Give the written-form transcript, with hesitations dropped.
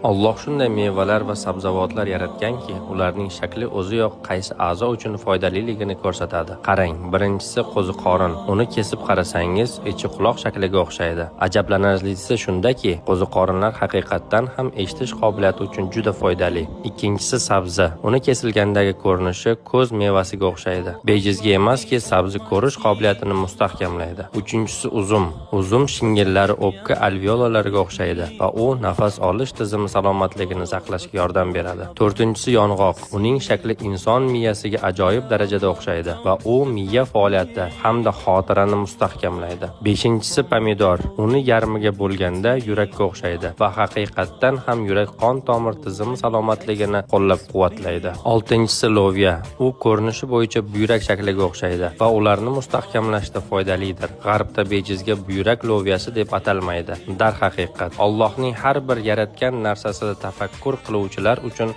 Alloh shunday mevalar va sabzavotlar yaratganki, ularning shakli o'ziyoq qaysi a'zo uchun foydaliligini ko'rsatadi. Qarang, birinchisi qo'ziqorin. Uni kesib qarasangiz, ichi quloq shakliga o'xshaydi. Ajablanarlisi shundaki, qo'ziqorinlar haqiqatdan ham eshitish qobiliyati uchun juda foydali. Ikkinchisi sabzi. Uni kesilgandagi ko'rinishi ko'z mevasiga o'xshaydi. Bejizga emaski, sabzi ko'rish qobiliyatini mustahkamlaydi. Uchinchisi uzum. Uzum shingillari o'pka alveolalariga o'xshaydi va u nafas olish tizimi salomatligini saqlashga yordam beradi. To'rtinchisi yong'oq. Uning shakli inson miyasiga ajoyib darajada o'xshaydi va u miya faoliyati hamda xotirani mustahkamlaydi. Beshinchisi pomidor. Uni yarmiga bo'lganda yurakka o'xshaydi va haqiqatdan ham yurak qon tomir tizimi salomatligini qo'llab-quvvatlaydi. Oltinchisi loviya. U ko'rinishi bo'yicha buyrak shakliga o'xshaydi va ularni mustahkamlashda foydalidir. G'arbda bejizga buyrak loviyasi deb atalmaydi. Darhaqiqat, Allohning har bir yaratgan narsasida tafakkur qiluvchilar uchun